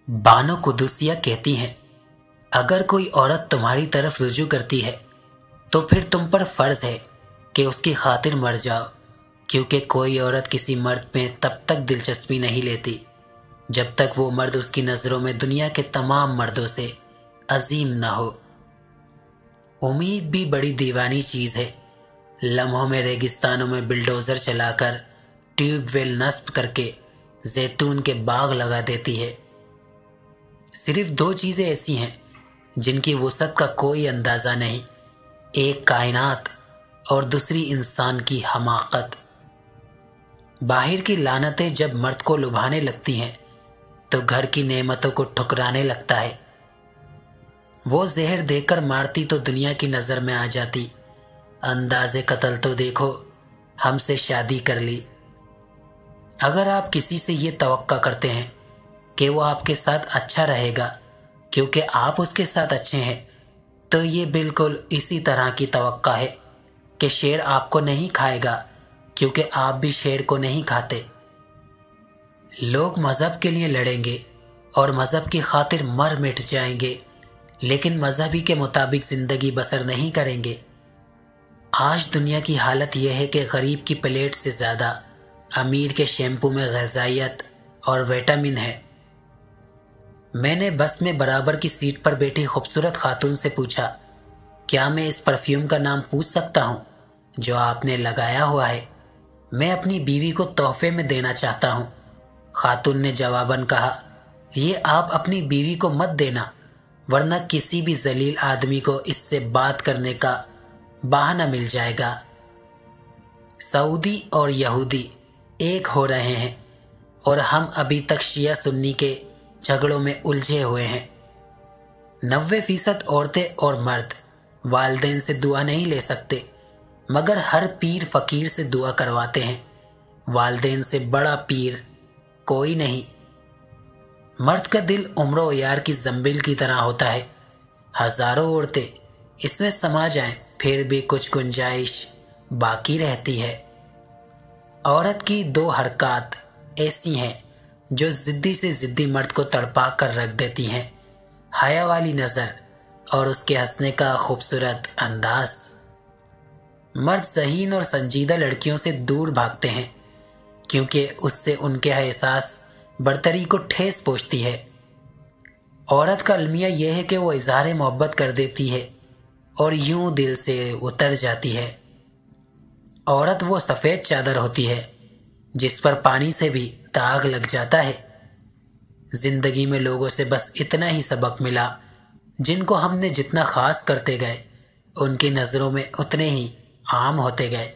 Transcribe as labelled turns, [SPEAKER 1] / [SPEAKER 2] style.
[SPEAKER 1] बानो कुदुसिया कहती हैं, अगर कोई औरत तुम्हारी तरफ रुजू करती है तो फिर तुम पर फर्ज है कि उसकी खातिर मर जाओ, क्योंकि कोई औरत किसी मर्द में तब तक दिलचस्पी नहीं लेती जब तक वो मर्द उसकी नज़रों में दुनिया के तमाम मर्दों से अजीम न हो। उम्मीद भी बड़ी दीवानी चीज़ है। लम्हों में रेगिस्तानों में बिल्डोज़र चलाकर ट्यूबवेल नस्ब करके जैतून के बाग लगा देती है। सिर्फ दो चीज़ें ऐसी हैं जिनकी वुसअत का कोई अंदाज़ा नहीं, एक कायनात और दूसरी इंसान की हमाकत। बाहर की लानतें जब मर्द को लुभाने लगती हैं तो घर की नेमतों को ठुकराने लगता है। वो जहर देकर मारती तो दुनिया की नज़र में आ जाती, अंदाज़े कत्ल तो देखो, हमसे शादी कर ली। अगर आप किसी से ये तवक्का करते हैं कि वो आपके साथ अच्छा रहेगा क्योंकि आप उसके साथ अच्छे हैं, तो ये बिल्कुल इसी तरह की तवक्का है कि शेर आपको नहीं खाएगा क्योंकि आप भी शेर को नहीं खाते। लोग मज़हब के लिए लड़ेंगे और मज़हब की खातिर मर मिट जाएंगे, लेकिन मज़हबी के मुताबिक ज़िंदगी बसर नहीं करेंगे। आज दुनिया की हालत यह है कि गरीब की प्लेट से ज़्यादा अमीर के शैम्पू में ग़िज़ाइयत और विटामिन है। मैंने बस में बराबर की सीट पर बैठी खूबसूरत खातून से पूछा, क्या मैं इस परफ्यूम का नाम पूछ सकता हूँ जो आपने लगाया हुआ है? मैं अपनी बीवी को तोहफे में देना चाहता हूँ। खातून ने जवाबन कहा, ये आप अपनी बीवी को मत देना, वरना किसी भी जलील आदमी को इससे बात करने का बहाना मिल जाएगा। सऊदी और यहूदी एक हो रहे हैं और हम अभी तक शिया सुन्नी के झगड़ों में उलझे हुए हैं। 90% औरतें और मर्द वालिदैन से दुआ नहीं ले सकते, मगर हर पीर फ़कीर से दुआ करवाते हैं। वालिदैन से बड़ा पीर कोई नहीं। मर्द का दिल उम्र यार की जंबिल की तरह होता है। हजारों औरतें इसमें समा जाएं, फिर भी कुछ गुंजाइश बाकी रहती है। औरत की दो हरकत ऐसी हैं जो जिद्दी से जिद्दी मर्द को तड़पा कर रख देती हैं, हया वाली नज़र और उसके हंसने का खूबसूरत अंदाज। मर्द ज़हीन और संजीदा लड़कियों से दूर भागते हैं क्योंकि उससे उनके एहसास बरतरी को ठेस पहुँचती है। औरत का अलमिया यह है कि वो इजहार मोहब्बत कर देती है और यूं दिल से उतर जाती है। औरत वो सफ़ेद चादर होती है जिस पर पानी से भी दाग लग जाता है। जिंदगी में लोगों से बस इतना ही सबक मिला, जिनको हमने जितना ख़ास करते गए उनकी नज़रों में उतने ही आम होते गए।